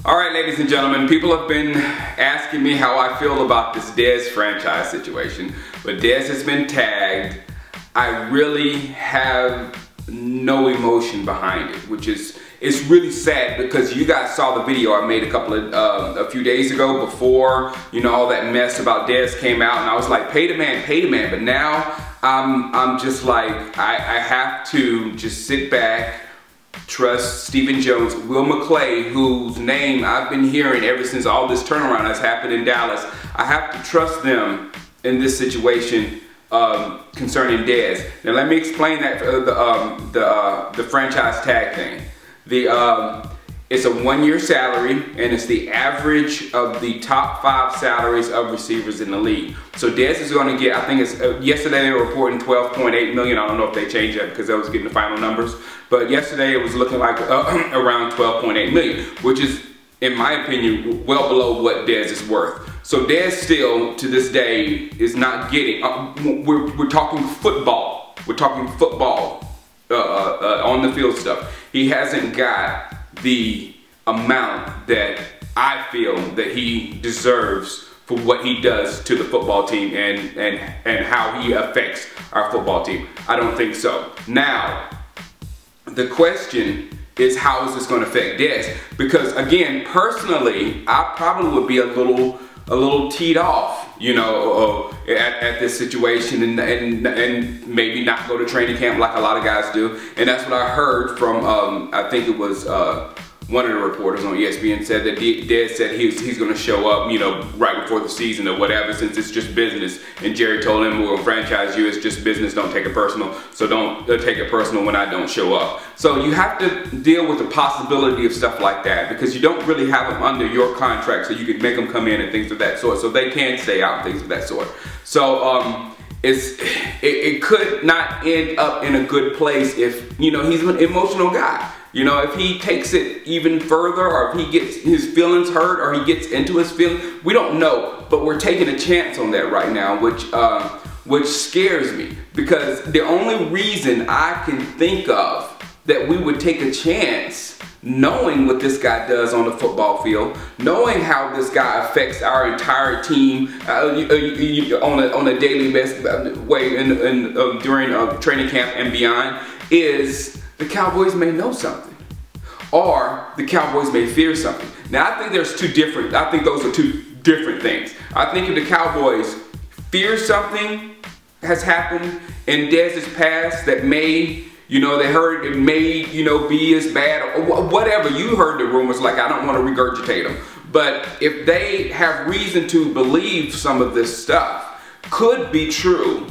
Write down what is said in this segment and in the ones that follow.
Alright, ladies and gentlemen, people have been asking me how I feel about this Dez franchise situation, but Dez has been tagged. I really have no emotion behind it, which is, it's really sad because you guys saw the video I made a few days ago before, you know, all that mess about Dez came out, and I was like, pay the man, but now I'm just like, I have to just sit back, trust Stephen Jones, Will McClay, whose name I've been hearing ever since all this turnaround has happened in Dallas. I have to trust them in this situation concerning Dez. Now let me explain that the franchise tag thing. It's a 1-year salary, and it's the average of the top 5 salaries of receivers in the league. So Dez is going to get, I think it's, yesterday they were reporting $12.8 million. I don't know if they changed that because I was getting the final numbers. But yesterday it was looking like around $12.8 million, which is, in my opinion, well below what Dez is worth. So Dez still, to this day, is not getting, we're talking football. We're talking football on the field stuff. He hasn't got the amount that I feel that he deserves for what he does to the football team and how he affects our football team. I don't think so. Now, the question is, how is this going to affect Dez? Because again, personally, I probably would be a little teed off, you know, at this situation and maybe not go to training camp like a lot of guys do. And that's what I heard from, I think it was one of the reporters on ESPN said that Dez said he's going to show up, you know, right before the season or whatever, since it's just business. And Jerry told him, we'll franchise you, it's just business, don't take it personal. So don't take it personal when I don't show up. So you have to deal with the possibility of stuff like that, because you don't really have them under your contract, so you can make them come in and things of that sort, so they can stay out and things of that sort. So it could not end up in a good place if, you know, he's an emotional guy. You know, if he takes it even further, or if he gets his feelings hurt, or he gets into his feelings, we don't know. But we're taking a chance on that right now, which scares me, because the only reason I can think of that we would take a chance, knowing what this guy does on the football field, knowing how this guy affects our entire team on a daily way during training camp and beyond, is the Cowboys may know something, or the Cowboys may fear something. Now I think those are two different things. I think if the Cowboys fear something has happened in Dez's past that may, you know, they heard it may, you know, be as bad, or whatever, you heard the rumors, like, I don't want to regurgitate them. But if they have reason to believe some of this stuff could be true,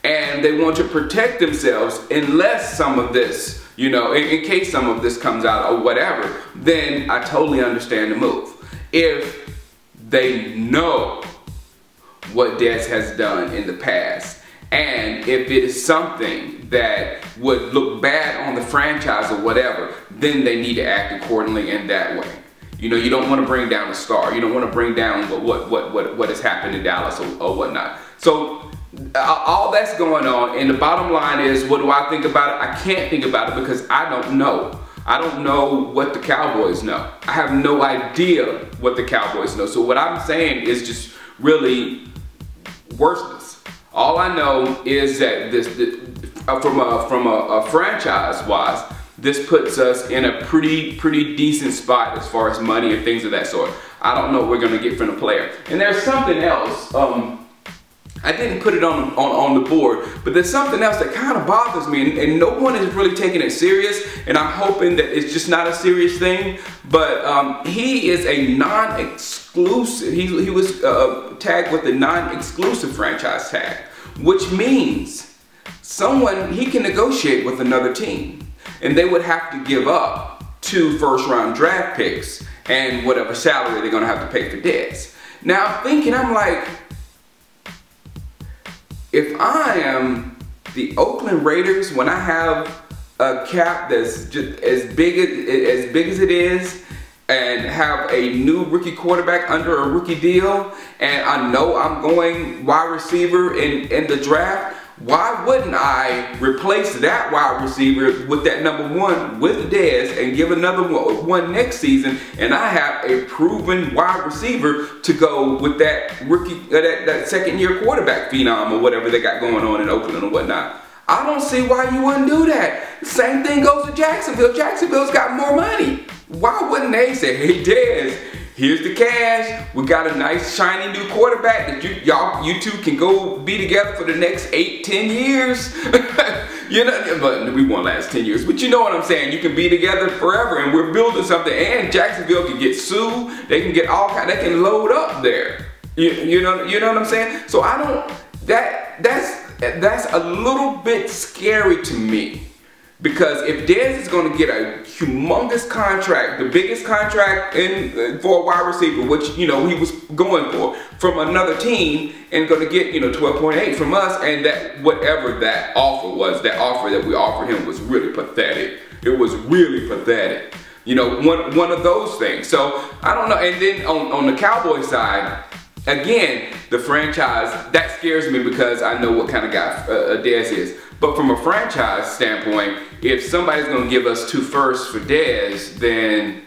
and they want to protect themselves unless some of this, you know, in case some of this comes out or whatever, then I totally understand the move. If they know what Dez has done in the past, and if it is something that would look bad on the franchise or whatever, then they need to act accordingly in that way. You know, you don't want to bring down the star. You don't want to bring down what has happened in Dallas or whatnot. So all that's going on, and the bottom line is, what do I think about it? I can't think about it because I don't know. I don't know what the Cowboys know. I have no idea what the Cowboys know. So what I'm saying is just really worthless. All I know is that from a franchise-wise, this puts us in a pretty decent spot as far as money and things of that sort. I don't know what we're gonna get from the player. And there's something else. I didn't put it on the board, but there's something else that kind of bothers me, and no one is really taking it serious, and I'm hoping that it's just not a serious thing. But he is a non-exclusive, he was tagged with the non-exclusive franchise tag, which means he can negotiate with another team, and they would have to give up 2 first-round draft picks and whatever salary they're gonna have to pay for Dez. Now I'm like, if I am the Oakland Raiders, when I have a cap that's just as big as it is, and have a new rookie quarterback under a rookie deal, and I know I'm going wide receiver in the draft, why wouldn't I replace that wide receiver with that number one with Dez and give another one next season, and I have a proven wide receiver to go with that rookie, that second year quarterback phenom or whatever they got going on in Oakland or whatnot. I don't see why you wouldn't do that. Same thing goes to Jacksonville. Jacksonville's got more money. Why wouldn't they say, hey Dez, here's the cash. We got a nice shiny new quarterback that you two can go be together for the next 8-10 years. You know, but we won't last 10 years. But you know what I'm saying? You can be together forever, and we're building something. And Jacksonville can get Sue. They can get all kind. They can load up there. You know what I'm saying? So I don't. That's a little bit scary to me. Because if Dez is going to get a humongous contract, the biggest contract for a wide receiver, which, you know, he was going for, from another team, and going to get, you know, 12.8 from us, and that whatever that offer was, that offer that we offered him was really pathetic. It was really pathetic. You know, one of those things. So, I don't know. And then on the Cowboy side, again, the franchise, that scares me because I know what kind of guy Dez is. But from a franchise standpoint, if somebody's going to give us 2 firsts for Dez, then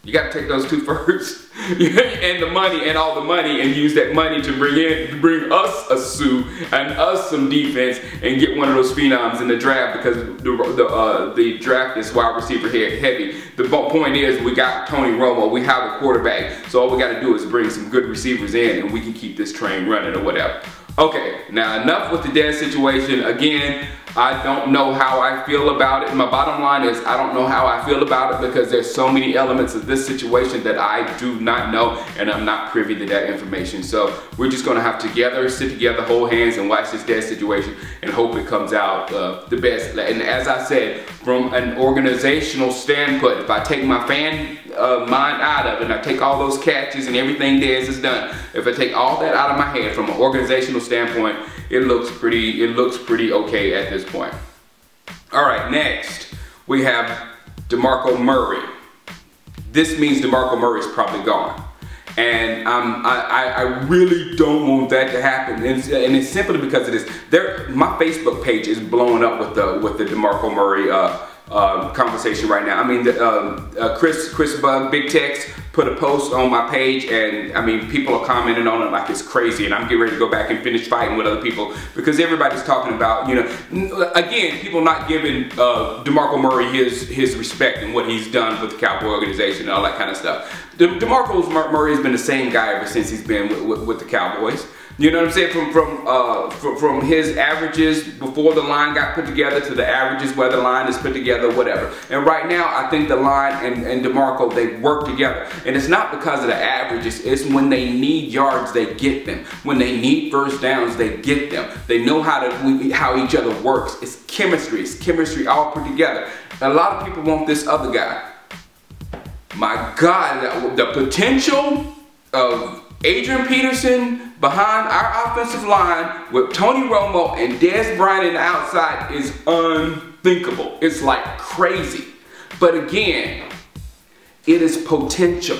you got to take those 2 firsts and the money and all the money and use that money to bring us a suit and us some defense and get one of those phenoms in the draft, because the draft is wide receiver heavy. The point is, we got Tony Romo, we have a quarterback, so all we got to do is bring some good receivers in and we can keep this train running or whatever. Okay, now enough with the Dez situation. Again, I don't know how I feel about it. My bottom line is I don't know how I feel about it, because there's so many elements of this situation that I do not know, and I'm not privy to that information. So we're just gonna have to sit together, hold hands, and watch this Dez situation and hope it comes out the best. And as I said, from an organizational standpoint, if I take my fan mind out of it, and I take all those catches and everything Dez has done, if I take all that out of my head from an organizational standpoint, it looks pretty okay at this point. All right, next we have DeMarco Murray. This means DeMarco Murray is probably gone, and I really don't want that to happen, and it's simply because it is there. My Facebook page is blowing up with the DeMarco Murray conversation right now. I mean, Chris Bug Big Tex put a post on my page, and I mean, people are commenting on it like it's crazy, and I'm getting ready to go back and finish fighting with other people, because everybody's talking about, you know, again, people not giving DeMarco Murray his respect and what he's done with the Cowboy organization and all that kind of stuff. DeMarco Murray has been the same guy ever since he's been with the Cowboys. You know what I'm saying? From his averages before the line got put together to the averages where the line is put together, whatever. And right now, I think the line and DeMarco, they work together. And it's not because of the averages. It's when they need yards, they get them. When they need first downs, they get them. They know how each other works. It's chemistry. It's chemistry all put together. And a lot of people want this other guy. My God, the potential of Adrian Peterson behind our offensive line with Tony Romo and Dez Bryant in the outside is unthinkable. It's like crazy. But again, it is potential.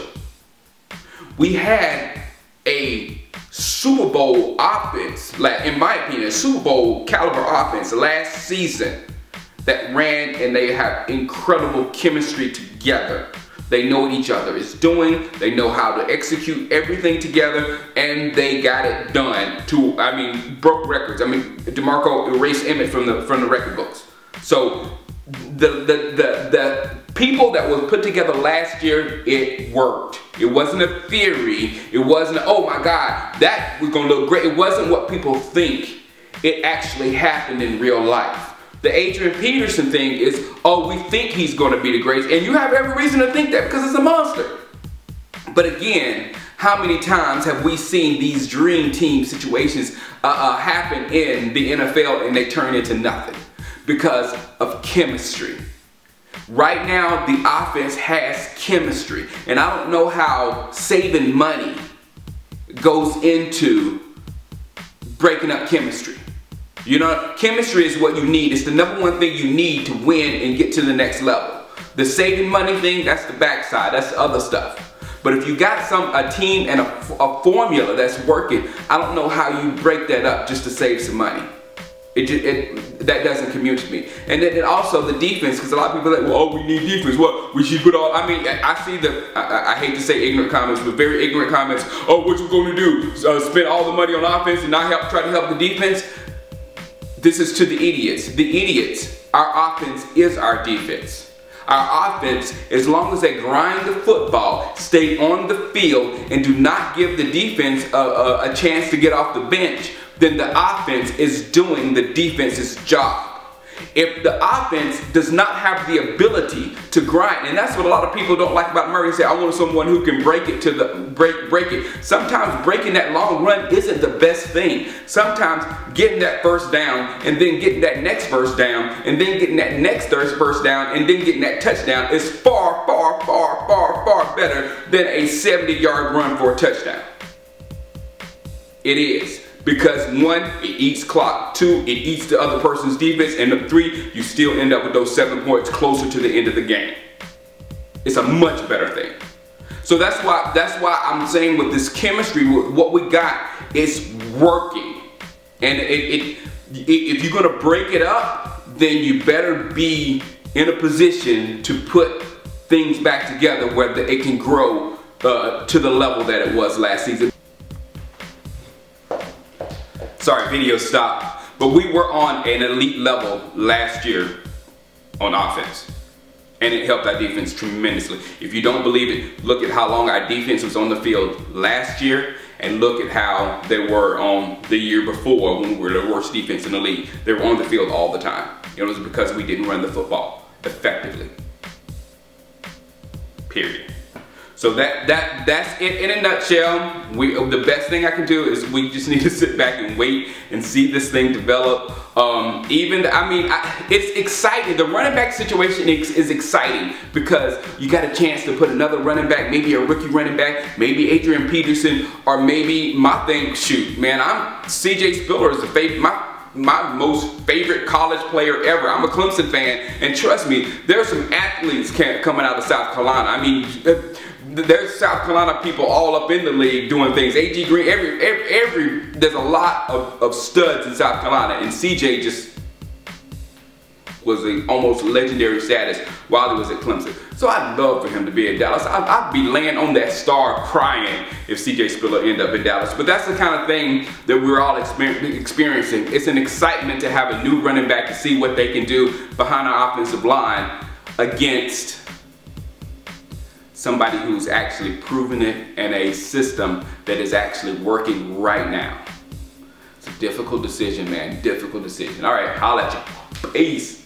We had a Super Bowl offense, in my opinion, a Super Bowl caliber offense last season that ran, and they have incredible chemistry together. They know what each other is doing. They know how to execute everything together, and they got it done. Broke records. I mean, DeMarco erased Emmett from the record books. So the people that was put together last year, it worked. It wasn't a theory. It wasn't, oh my God, that was gonna look great. It wasn't what people think. It actually happened in real life. The Adrian Peterson thing is, oh, we think he's going to be the greatest, and you have every reason to think that because it's a monster. But again, how many times have we seen these dream team situations happen in the NFL and they turn into nothing because of chemistry? Right now, the offense has chemistry, and I don't know how saving money goes into breaking up chemistry. You know, chemistry is what you need. It's the #1 thing you need to win and get to the next level. The saving money thing, that's the backside. That's the other stuff. But if you got a team and a formula that's working, I don't know how you break that up just to save some money. That doesn't commute to me. And then also the defense, because a lot of people are like, well, oh, we need defense. What? We should put all, I mean, I see I hate to say ignorant comments, but very ignorant comments. Oh, what you going to do? Spend all the money on offense and not try to help the defense? This is to the idiots. The idiots, our offense is our defense. Our offense, as long as they grind the football, stay on the field, and do not give the defense a chance to get off the bench, then the offense is doing the defense's job. If the offense does not have the ability to grind, and that's what a lot of people don't like about Murray, say, I want someone who can break it to the break it. Sometimes breaking that long run isn't the best thing. Sometimes getting that first down and then getting that next first down and then getting that next first down and then getting that touchdown is far, far, far, far, far better than a 70-yard run for a touchdown. It is. Because one, it eats clock. Two, it eats the other person's defense. And three, you still end up with those 7 points closer to the end of the game. It's a much better thing. So that's why I'm saying with this chemistry, what we got is working. And if you're gonna break it up, then you better be in a position to put things back together where it can grow to the level that it was last season. Sorry, video stopped. But we were on an elite level last year on offense. And it helped our defense tremendously. If you don't believe it, look at how long our defense was on the field last year and look at how they were on the year before when we were the worst defense in the league. They were on the field all the time. It was because we didn't run the football effectively. Period. So that's it in a nutshell. The best thing I can do is we just need to sit back and wait and see this thing develop. It's exciting. The running back situation is exciting because you got a chance to put another running back, maybe a rookie running back, maybe Adrian Peterson, or maybe my thing. Shoot, man, CJ Spiller is my most favorite college player ever. I'm a Clemson fan, and trust me, there are some athletes coming out of South Carolina. I mean, there's South Carolina people all up in the league doing things. A.G. Green, there's a lot of studs in South Carolina, and CJ just was an almost legendary status while he was at Clemson. So I'd love for him to be in Dallas. I'd be laying on that star crying if CJ Spiller ended up in Dallas. But that's the kind of thing that we're all experiencing. It's an excitement to have a new running back to see what they can do behind our offensive line against somebody who's actually proven it in a system that is actually working right now. It's a difficult decision, man. Difficult decision. All right, holla at you. Peace.